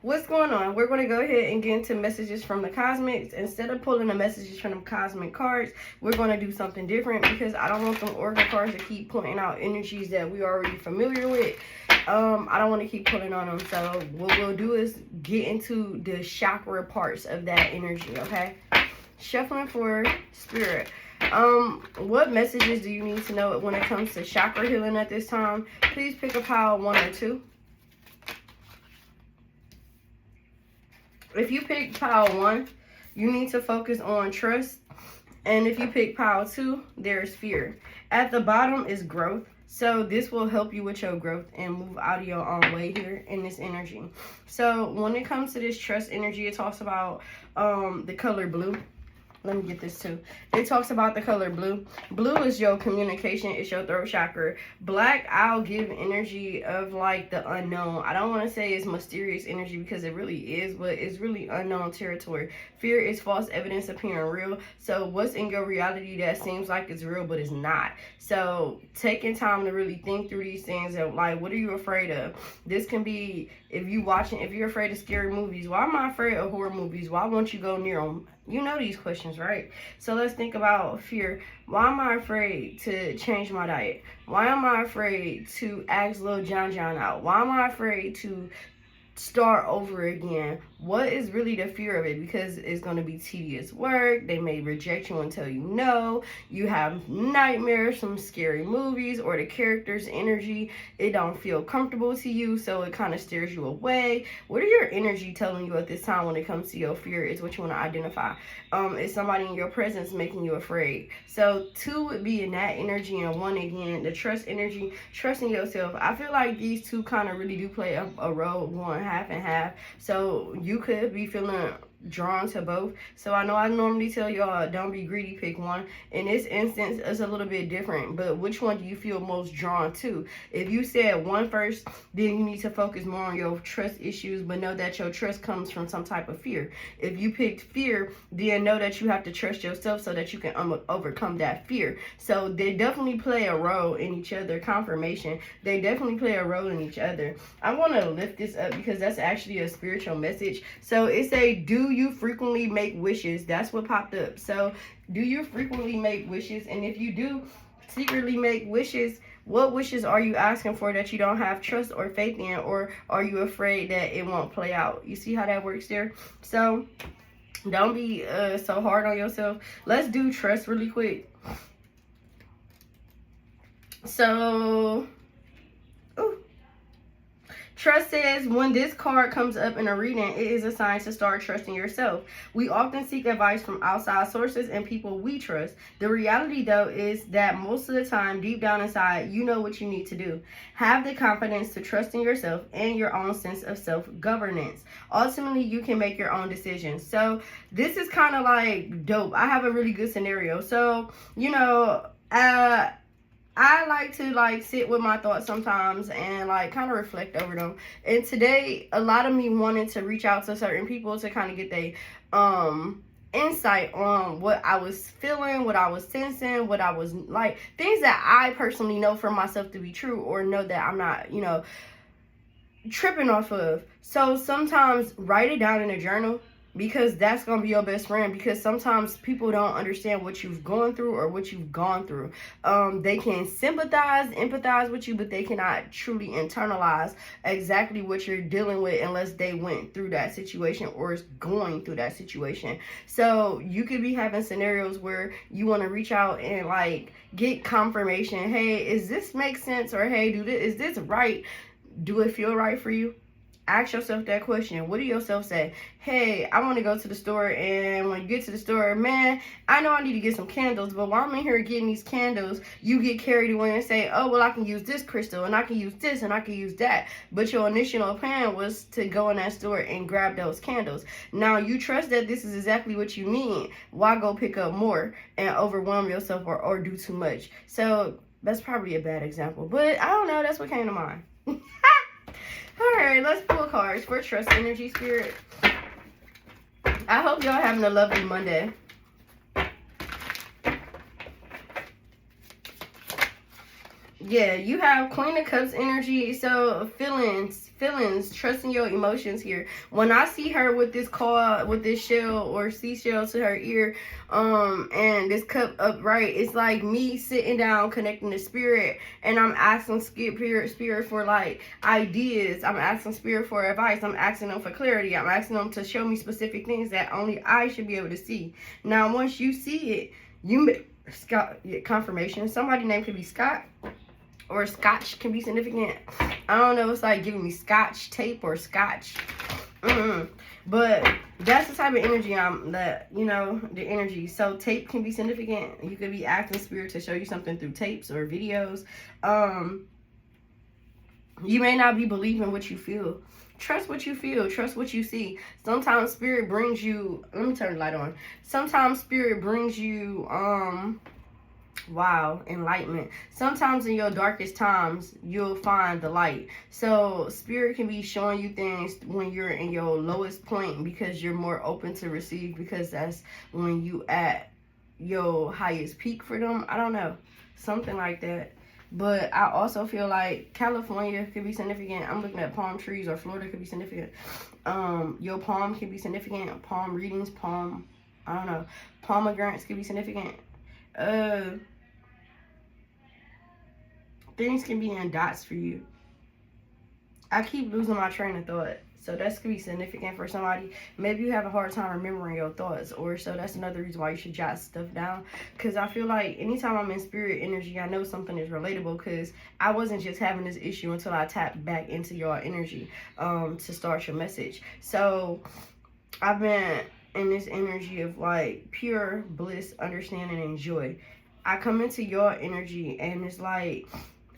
what's going on? We're going to go ahead and get into messages from the cosmics. Instead of pulling the messages from the cosmic cards, we're going to do something different because I don't want them oracle cards to keep pointing out energies that we are already familiar with. I don't want to keep pulling on them. So what we'll do is get into the chakra parts of that energy, okay? Shuffling for spirit. What messages do you need to know when it comes to chakra healing at this time? Please pick a pile 1 or 2. If you pick pile 1, you need to focus on trust. And if you pick pile 2, there's fear. At the bottom is growth. So this will help you with your growth and move out of your own way here in this energy. So when it comes to this trust energy, it talks about the color blue. Let me get this too. It talks about the color blue. Blue is your communication. It's your throat chakra. Black, I'll give energy of like the unknown. I don't want to say it's mysterious energy because it really is, but it's really unknown territory. Fear is false evidence appearing real. So what's in your reality that seems like it's real, but it's not? So taking time to really think through these things and like, what are you afraid of? This can be if you're afraid of scary movies. Why am I afraid of horror movies? Why won't you go near them? You know these questions, right? So let's think about fear. Why am I afraid to change my diet? Why am I afraid to ask Lil John out? Why am I afraid to start over again? What is really the fear of it? Because it's going to be tedious work. They may reject you and tell you no. You have nightmares from scary movies, or the character's energy, it don't feel comfortable to you, so it kind of steers you away. What are your energy telling you at this time when it comes to your fear? Is what you want to identify. Is somebody in your presence making you afraid? So 2 would be in that energy, and 1 again, the trust energy, trusting yourself. I feel like these 2 kind of really do play a role, going half and half. So you could be feeling drawn to both. So I know I normally tell y'all don't be greedy, pick one. In this instance, it's a little bit different, but which one do you feel most drawn to? If you said 1 first, then you need to focus more on your trust issues, but know that your trust comes from some type of fear. If you picked fear, then know that you have to trust yourself so that you can overcome that fear. So they definitely play a role in each other. Confirmation, they definitely play a role in each other. I want to lift this up because that's actually a spiritual message. So it say, do you frequently make wishes? That's what popped up. So do you frequently make wishes? And if you do secretly make wishes, what wishes are you asking for that you don't have trust or faith in, or are you afraid that it won't play out? You see how that works there? So don't be so hard on yourself. Let's do trust really quick. So trust says, when this card comes up in a reading, it is a sign to start trusting yourself. We often seek advice from outside sources and people we trust. The reality, though, is that most of the time, deep down inside, you know what you need to do. Have the confidence to trust in yourself and your own sense of self-governance. Ultimately, you can make your own decisions. So this is kind of like dope. I have a really good scenario. So, you know, I like to sit with my thoughts sometimes and kind of reflect over them. And today, a lot of me wanted to reach out to certain people to kind of get their insight on what I was feeling, what I was sensing, what I was like, things that I personally know for myself to be true, or know that I'm not, tripping off of. So sometimes write it down in a journal, because that's going to be your best friend. Because sometimes people don't understand what you've gone through or what you've gone through. They can sympathize, empathize with you, but they cannot truly internalize exactly what you're dealing with unless they went through that situation or is going through that situation. So you could be having scenarios where you want to reach out and get confirmation. Hey, is this make sense? Or hey, is this right? Do it feel right for you? Ask yourself that question. What do yourself say? Hey, I want to go to the store, and when you get to the store, man, I know I need to get some candles, but while I'm in here getting these candles, you get carried away and say, oh, well, I can use this crystal, and I can use this, and I can use that. But your initial plan was to go in that store and grab those candles. Now, you trust that this is exactly what you need. Why go pick up more and overwhelm yourself or do too much? So that's probably a bad example, but I don't know. That's what came to mind. Alright, let's pull cards for trust energy, spirit. I hope y'all having a lovely Monday. Yeah, you have Queen of Cups energy. So feelings, trusting your emotions here. When I see her with this card, with this shell or seashell to her ear, and this cup upright, it's like me sitting down, connecting to spirit, and I'm asking spirit for like ideas. I'm asking spirit for advice. I'm asking them for clarity. I'm asking them to show me specific things that only I should be able to see. Now, once you see it, Scott, confirmation. Somebody's name could be Scott. Or scotch can be significant. I don't know. It's like giving me scotch tape or scotch. But that's the type of energy the energy. So tape can be significant. You could be asking spirit to show you something through tapes or videos. You may not be believing what you feel. Trust what you feel. Trust what you see. Sometimes spirit brings you, let me turn the light on. Sometimes spirit brings you, wow, enlightenment. Sometimes in your darkest times, you'll find the light. So spirit can be showing you things when you're in your lowest point because you're more open to receive, because that's when you at your highest peak for them. I don't know. Something like that. But I also feel like California could be significant. I'm looking at palm trees, or Florida could be significant. Your palm can be significant. Palm readings, I don't know. Pomegranates could be significant. Things can be in dots for you. I keep losing my train of thought. So that's going to be significant for somebody. Maybe you have a hard time remembering your thoughts. Or so that's another reason why you should jot stuff down. Because I feel like anytime I'm in spirit energy, I know something is relatable. Because I wasn't just having this issue until I tapped back into your energy to start your message. So I've been in this energy of like pure bliss, understanding, and joy. I come into your energy and it's like,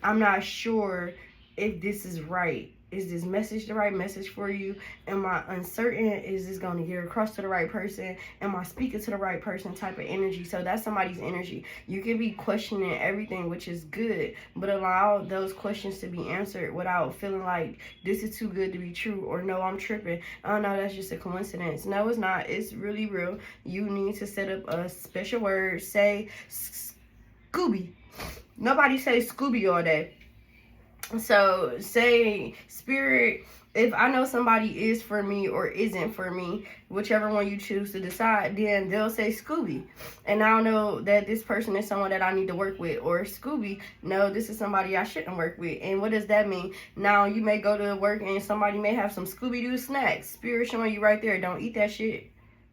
I'm not sure if this is right. Is this message the right message for you? Am I uncertain? Is this going to get across to the right person? Am I speaking to the right person type of energy? So that's somebody's energy. You can be questioning everything, which is good, but allow those questions to be answered without feeling like this is too good to be true, or no, I'm tripping. Oh no, that's just a coincidence. No, it's not. It's really real. You need to set up a special word. Say Scooby. Nobody says Scooby all day. So say spirit, if I know somebody is for me or isn't for me, whichever one you choose to decide, then they'll say Scooby. And I'll know that this person is someone that I need to work with. Or Scooby, no, this is somebody I shouldn't work with. And what does that mean? Now you may go to work and somebody may have some Scooby-Doo snacks. Spirit showing you right there, don't eat that shit.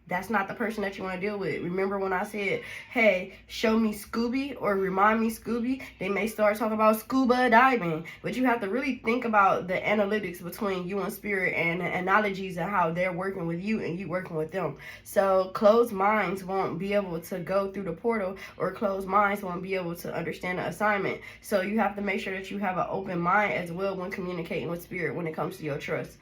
That's not the person that you want to deal with. Remember when I said, hey, show me Scooby or remind me Scooby? They may start talking about scuba diving. But you have to really think about the analytics between you and spirit and the analogies of how they're working with you and you working with them. So closed minds won't be able to go through the portal, or closed minds won't be able to understand the assignment. So you have to make sure that you have an open mind as well when communicating with spirit when it comes to your trust.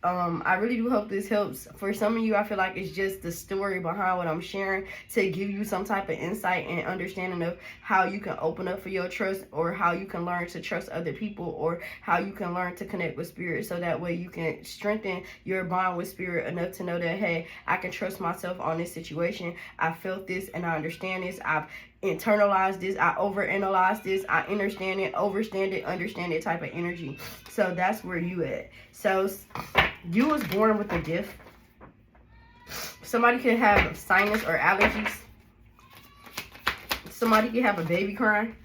I really do hope this helps. For some of you, I feel like it's just the story behind what I'm sharing to give you some type of insight and understanding of how you can open up for your trust, or how you can learn to trust other people, or how you can learn to connect with spirit, so that way you can strengthen your bond with spirit enough to know that, hey, I can trust myself on this situation. I felt this and I understand this. I've internalize this, I overanalyze this, I understand it, overstand it, understand it type of energy. So that's where you at. So you was born with a gift. Somebody could have sinus or allergies. Somebody could have a baby crying.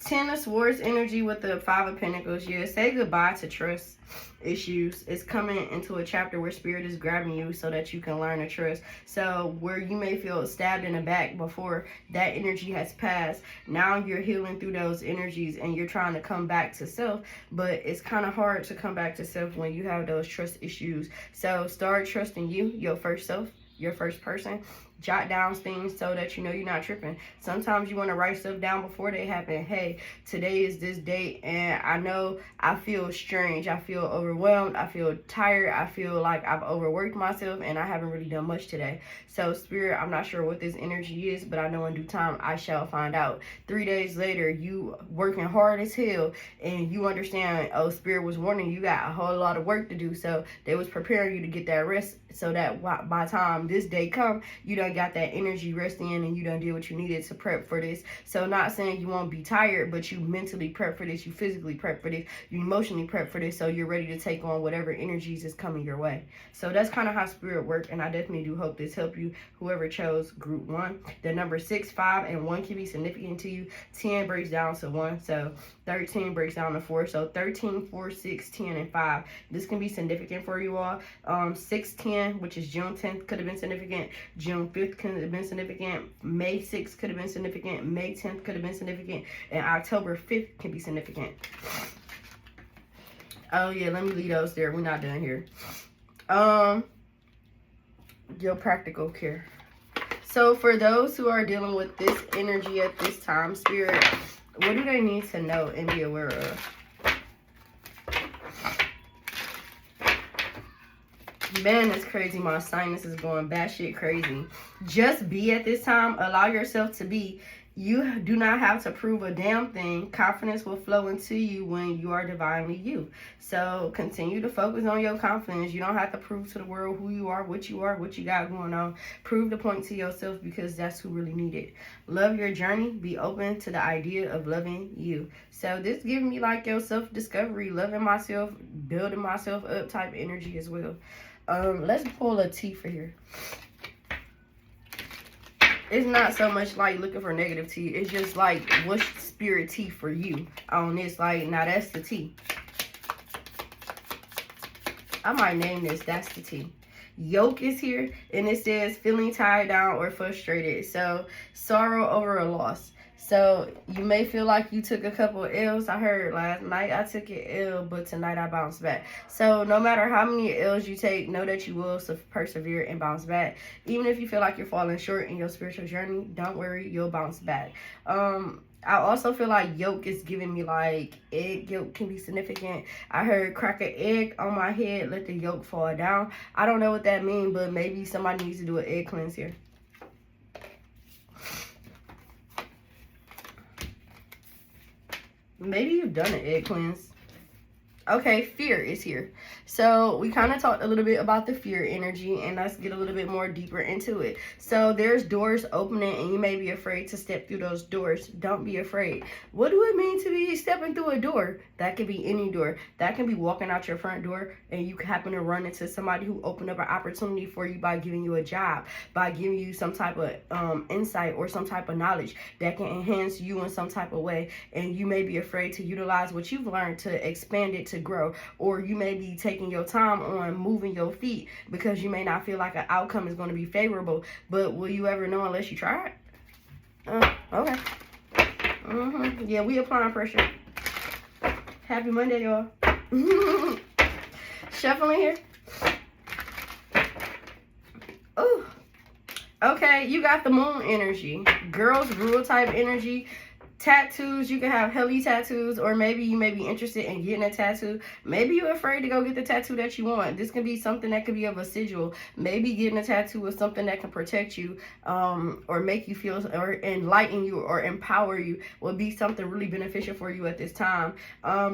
10 of Swords energy with the 5 of Pentacles. Yeah, say goodbye to trust issues. It's coming into a chapter where spirit is grabbing you so that you can learn to trust. So where you may feel stabbed in the back before, that energy has passed. Now you're healing through those energies and you're trying to come back to self, but it's kind of hard to come back to self when you have those trust issues. So start trusting you, your first self, your first person. Jot down things so that you know you're not tripping. Sometimes you want to write stuff down before they happen. Hey, today is this date and I know I feel strange. I feel overwhelmed. I feel tired. I feel like I've overworked myself and I haven't really done much today. So spirit, I'm not sure what this energy is, but I know in due time I shall find out. 3 days later, you working hard as hell and you understand, oh, spirit was warning you got a whole lot of work to do. So they was preparing you to get that rest so that by the time this day come, you done done got that energy resting in and you done did what you needed to prep for this. So not saying you won't be tired, but you mentally prep for this, you physically prep for this, you emotionally prep for this, so you're ready to take on whatever energies is coming your way. So that's kind of how spirit works, and I definitely do hope this helped you, whoever chose group 1. The number 6, 5, and 1 can be significant to you. 10 breaks down to 1, so 13 breaks down to 4. So 13, 4, 6, 10, and 5. This can be significant for you all. 6, 10, which is June 10th, could have been significant. June 5th could have been significant. May 6th could have been significant. May 10th could have been significant. And October 5th can be significant. Oh yeah, let me leave those there. We're not done here. Your practical care. So for those who are dealing with this energy at this time, spirit, what do they need to know and be aware of? Man, it's crazy. My sinus is going batshit crazy. Just be at this time. Allow yourself to be. You do not have to prove a damn thing. Confidence will flow into you when you are divinely you. So continue to focus on your confidence. You don't have to prove to the world who you are, what you got going on. Prove the point to yourself, because that's who really need it. Love your journey. Be open to the idea of loving you. So this gives me like your self-discovery, loving myself, building myself up type energy as well. Let's pull a T for here. It's not so much like looking for negative tea. It's just like, what's spirit tea for you on this? Like, now that's the tea. I might name this, that's the tea. Yoke is here, and it says feeling tied down or frustrated. So sorrow over a loss. So you may feel like you took a couple of L's. I heard last night I took an L, but tonight I bounced back. So no matter how many L's you take, know that you will persevere and bounce back. Even if you feel like you're falling short in your spiritual journey, don't worry, you'll bounce back. I also feel like yoke is giving me like egg yolk can be significant. I heard crack an egg on my head, let the yolk fall down. I don't know what that means, but maybe somebody needs to do an egg cleanse here. Maybe you've done an egg cleanse. Okay, fear is here. So we kind of talked a little bit about the fear energy, and let's get a little bit more deeper into it. So there's doors opening, and you may be afraid to step through those doors. Don't be afraid. What do it mean to be stepping through a door? That could be any door. That can be walking out your front door, and you happen to run into somebody who opened up an opportunity for you by giving you a job, by giving you some type of insight or some type of knowledge that can enhance you in some type of way. And you may be afraid to utilize what you've learned to expand it, to grow. Or you may be taking your time on moving your feet because you may not feel like an outcome is going to be favorable. But will you ever know unless you try it? Okay. Yeah, we applying pressure. Happy Monday, y'all. Shuffling here. Oh. Okay, you got the moon energy. Girls rule type energy. Tattoos, you can have heavy tattoos, or maybe you may be interested in getting a tattoo. Maybe you're afraid to go get the tattoo that you want. This can be something that could be of a sigil. Maybe getting a tattoo is something that can protect you, or make you feel, or enlighten you, or empower you, will be something really beneficial for you at this time.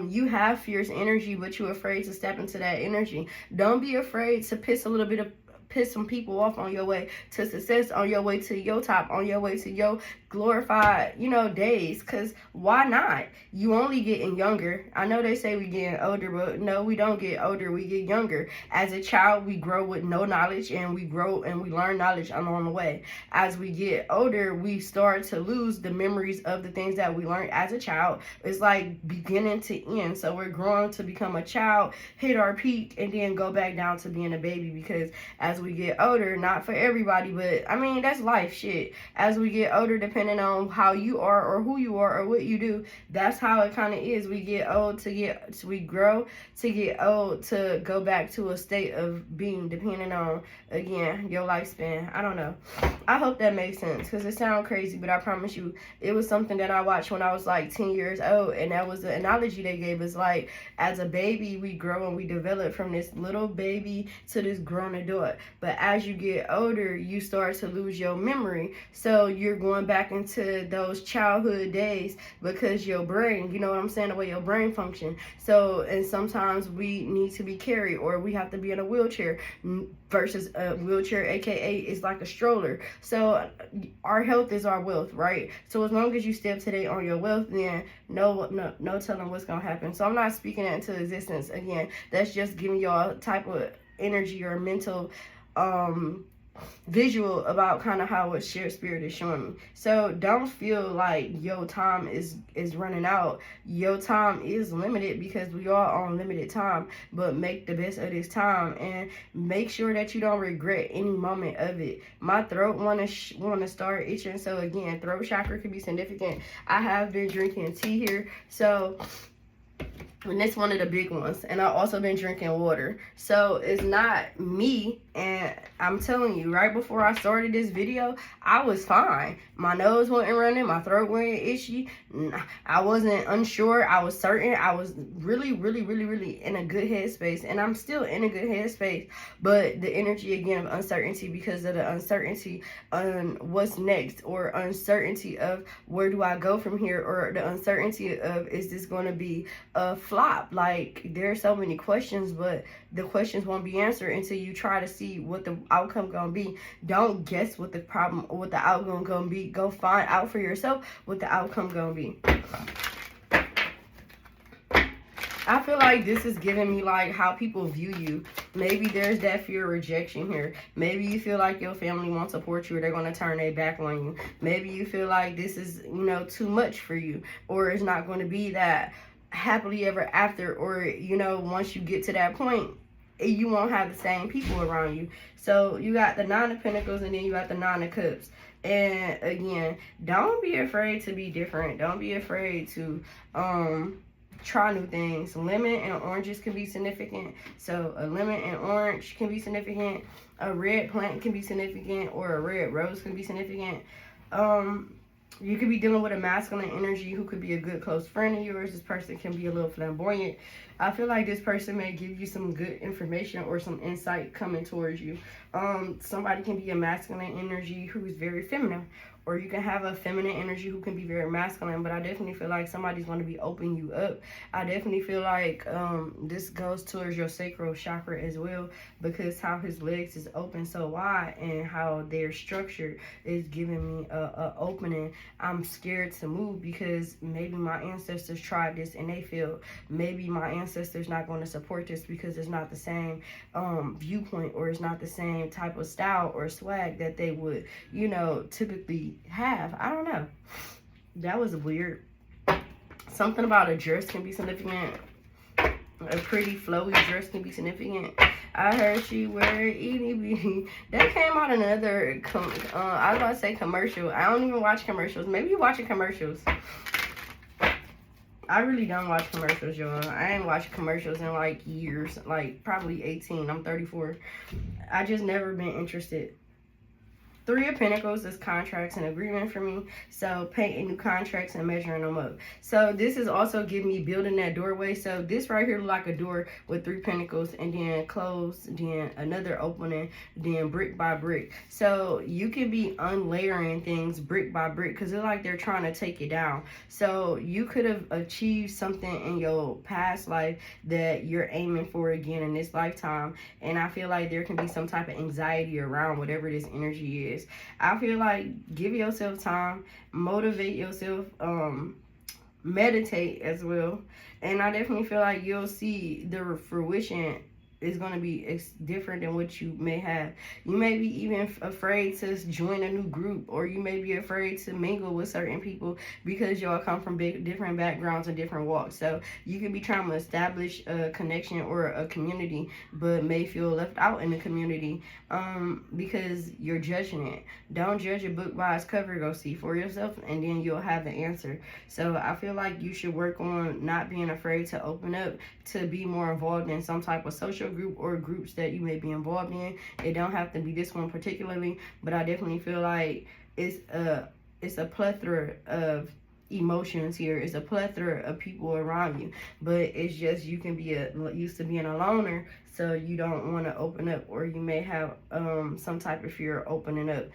You have fierce energy, but you're afraid to step into that energy. Don't be afraid to piss some people off on your way to success, on your way to your top, on your way to your glorified, days. Because why not? You only getting younger. I know they say we getting older, but no, we don't get older. We get younger. As a child, we grow with no knowledge, and we grow and we learn knowledge along the way. As we get older, we start to lose the memories of the things that we learned as a child. It's like beginning to end. So we're growing to become a child, hit our peak, and then go back down to being a baby, because as we get older, not for everybody, but I mean, that's life shit. As we get older, depending on how you are or who you are or what you do, that's how it kind of is. We get old we grow to get old to go back to a state of being, depending on, again, your lifespan. I don't know. I hope that makes sense, because it sounds crazy, but I promise you, it was something that I watched when I was like 10 years old, and that was the analogy they gave us. Like, as a baby, we grow and we develop from this little baby to this grown adult. but as you get older, you start to lose your memory. So you're going back into those childhood days because your brain, you know what I'm saying, the way your brain functions. So, and sometimes we need to be carried, or we have to be in a wheelchair, versus a wheelchair, aka is like a stroller. So our health is our wealth, right? So as long as you step today on your wealth, then no telling what's gonna happen. So I'm not speaking that into existence. Again, that's just giving y'all a type of energy or mental visual about kind of how what shared spirit is showing me. So don't feel like your time is running out. Your time is limited because we are on limited time, but make the best of this time and make sure that you don't regret any moment of it. My throat want to start itching, so again, throat chakra can be significant. I have been drinking tea here, so, and that's one of the big ones. And I've also been drinking water. So it's not me. And I'm telling you, right before I started this video, I was fine. My nose wasn't running. My throat wasn't itchy. I wasn't unsure. I was certain. I was really in a good headspace. And I'm still in a good headspace. But the energy, again, of uncertainty, because of the uncertainty on what's next, or uncertainty of where do I go from here, or the uncertainty of, is this going to be a flop? Like, there are so many questions, but the questions won't be answered until you try to see what the outcome gonna be. Don't guess what the problem or what the outcome gonna be. Go find out for yourself what the outcome gonna be. I feel like this is giving me like how people view you. Maybe there's that fear of rejection here. Maybe you feel like your family won't support you, or they're going to turn their back on you. Maybe you feel like this is, you know, too much for you, or it's not going to be that happily ever after, or, you know, once you get to that point, you won't have the same people around you. So you got the Nine of Pentacles, and then you got the Nine of Cups. And again, don't be afraid to be different. Don't be afraid to try new things. Lemon and oranges can be significant. So a lemon and orange can be significant. A red plant can be significant, or a red rose can be significant. You could be dealing with a masculine energy who could be a good close friend of yours. This person can be a little flamboyant. I feel like this person may give you some good information or some insight coming towards you. Somebody can be a masculine energy who is very feminine, or you can have a feminine energy who can be very masculine. But I definitely feel like somebody's going to be opening you up. I definitely feel like this goes towards your sacral chakra as well, because how his legs is open so wide and how they're structured is giving me a opening. I'm scared to move because maybe my ancestors tried this and they failed. Maybe my ancestors not going to support this because it's not the same viewpoint, or it's not the same type of style or swag that they would, you know, typically have. I don't know. That was weird. Something about a dress can be significant. A pretty flowy dress can be significant. I heard she wear itty bitty. That came out another I was about to say commercial. I don't even watch commercials. Maybe you're watching commercials. I really don't watch commercials, y'all. I ain't watched commercials in like years. Like probably 18. I'm 34. I just never been interested. Three of Pentacles is contracts and agreement for me. So painting new contracts and measuring them up. So this is also giving me building that doorway. So this right here look like a door with 3 pentacles, and then closed, then another opening, then brick by brick. So you can be unlayering things brick by brick because it's like they're trying to take you down. So you could have achieved something in your past life that you're aiming for again in this lifetime. And I feel like there can be some type of anxiety around whatever this energy is. I feel like give yourself time, motivate yourself, meditate as well. And I definitely feel like you'll see the fruition is going to be different than what you may have. You may be even afraid to join a new group, or you may be afraid to mingle with certain people because y'all come from different backgrounds and different walks. So you could be trying to establish a connection or a community, but may feel left out in the community because you're judging it. Don't judge a book by its cover. Go see for yourself, and then you'll have the answer. So I feel like you should work on not being afraid to open up, to be more involved in some type of social group or groups that you may be involved in. It don't have to be this one particularly, but I definitely feel like it's a plethora of emotions here. It's a plethora of people around you, but it's just you can be used to being a loner, so you don't want to open up, or you may have some type of fear of opening up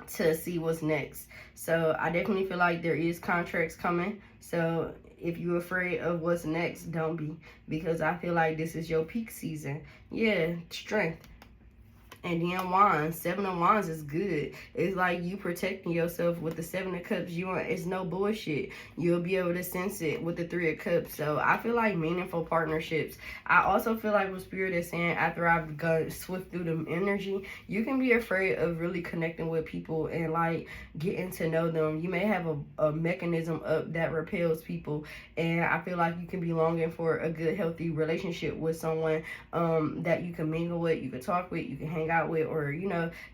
to see what's next. So I definitely feel like there is contracts coming. So if you're afraid of what's next, don't be, because I feel like this is your peak season. Yeah, strength. And then wands, 7 of wands is good. It's like you protecting yourself with the 7 of cups. It's no bullshit. You'll be able to sense it with the 3 of cups. So I feel like meaningful partnerships. I also feel like what Spirit is saying, after I've gone swift through the energy, you can be afraid of really connecting with people and like getting to know them. You may have a mechanism up that repels people, and I feel like you can be longing for a good, healthy relationship with someone that you can mingle with, you can talk with, you can hang out with, or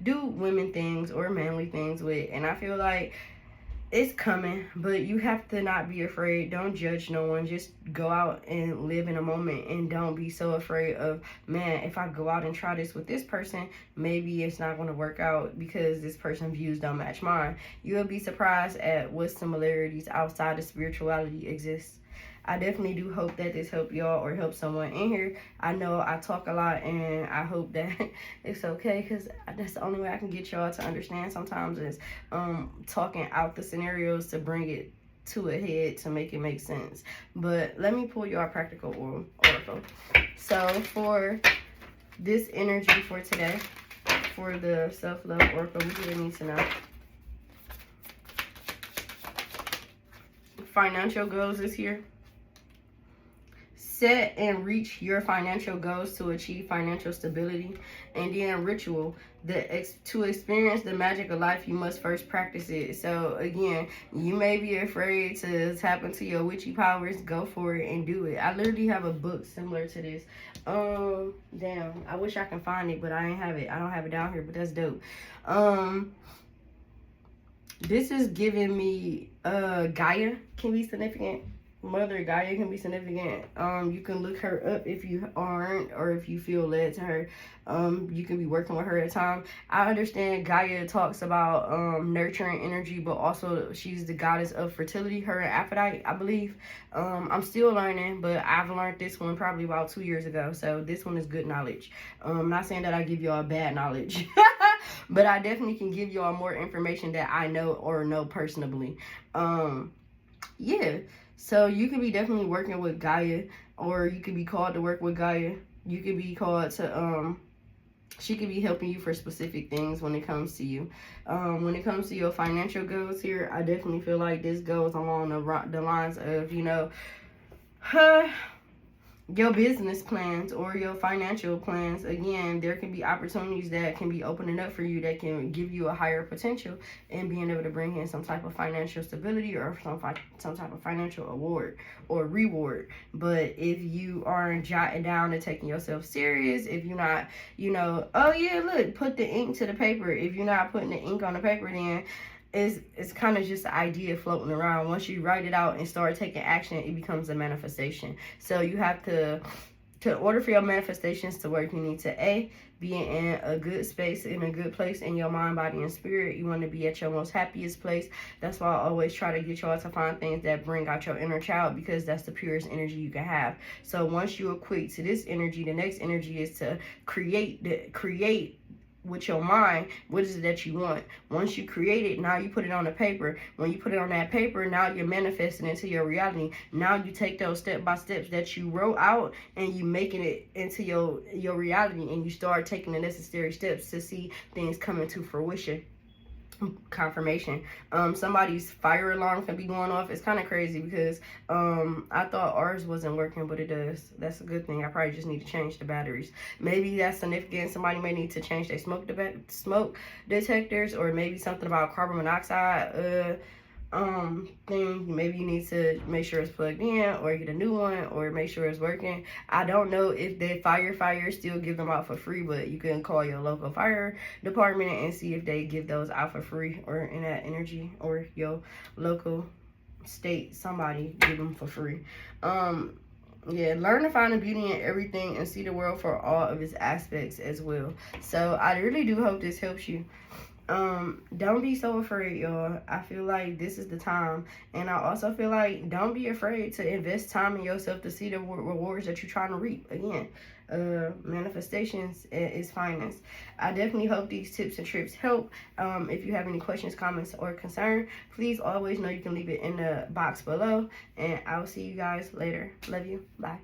do women things or manly things with. And I feel like it's coming, but you have to not be afraid. Don't judge no one. Just go out and live in a moment, and don't be so afraid of, man, if I go out and try this with this person, maybe it's not going to work out because this person's views don't match mine. You'll be surprised at what similarities outside of spirituality exist. I definitely do hope that this helped y'all or help someone in here. I know I talk a lot, and I hope that it's okay, because that's the only way I can get y'all to understand sometimes is talking out the scenarios to bring it to a head to make it make sense. But let me pull y'all practical oracle. So for this energy for today, for the self-love oracle, we really need to know. Financial goals is here. Set and reach your financial goals to achieve financial stability. And then ritual, to experience the magic of life, you must first practice it. So again, you may be afraid to tap into your witchy powers. Go for it and do it. I literally have a book similar to this. Damn, I wish I can find it, but I ain't have it. I don't have it down here, but that's dope. This is giving me Gaia can be significant. Mother Gaia can be significant. You can look her up if you aren't, or if you feel led to her. You can be working with her at a time. I understand Gaia talks about nurturing energy, but also she's the goddess of fertility, her and Aphrodite, I believe. I'm still learning, but I've learned this one probably about 2 years ago, so this one is good knowledge. I'm not saying that I give y'all bad knowledge, but I definitely can give y'all more information that I know or know personally. Yeah. So you could be definitely working with Gaia, or you could be called to work with Gaia. You could be called to, she could be helping you for specific things when it comes to you. When it comes to your financial goals here, I definitely feel like this goes along the lines of, your business plans or your financial plans. Again, there can be opportunities that can be opening up for you that can give you a higher potential and being able to bring in some type of financial stability or some type of financial award or reward. But if you aren't jotting down and taking yourself serious, if you're not, oh yeah, look, put the ink to the paper. If you're not putting the ink on the paper, then it's kind of just the idea floating around. Once you write it out and start taking action, it becomes a manifestation. So you have to order for your manifestations to work, you need to be in a good space, in a good place in your mind, body, and spirit. You want to be at your most happiest place. That's why I always try to get y'all to find things that bring out your inner child, because that's the purest energy you can have. So once you equate to this energy, the next energy is to create with your mind, what is it that you want? Once you create it, now you put it on the paper. When you put it on that paper, now you're manifesting into your reality. Now you take those step-by-steps that you wrote out and you making it into your reality, and you start taking the necessary steps to see things coming to fruition. Confirmation. Somebody's fire alarm can be going off. It's kind of crazy because I thought ours wasn't working, but it does. That's a good thing. I probably just need to change the batteries. Maybe that's significant. Somebody may need to change their smoke detectors, or maybe something about carbon monoxide thing. Maybe you need to make sure it's plugged in, or get a new one, or make sure it's working. I don't know if the firefighters still give them out for free, but you can call your local fire department and see if they give those out for free, or in that energy, or your local state, somebody give them for free. Yeah, learn to find the beauty in everything and see the world for all of its aspects as well. So I really do hope this helps you. Don't be so afraid, y'all. I feel like this is the time. And I also feel like don't be afraid to invest time in yourself to see the rewards that you're trying to reap. Again, manifestations is finance. I definitely hope these tips and tricks help. If you have any questions, comments, or concern, please always know you can leave it in the box below. And I will see you guys later. Love you. Bye.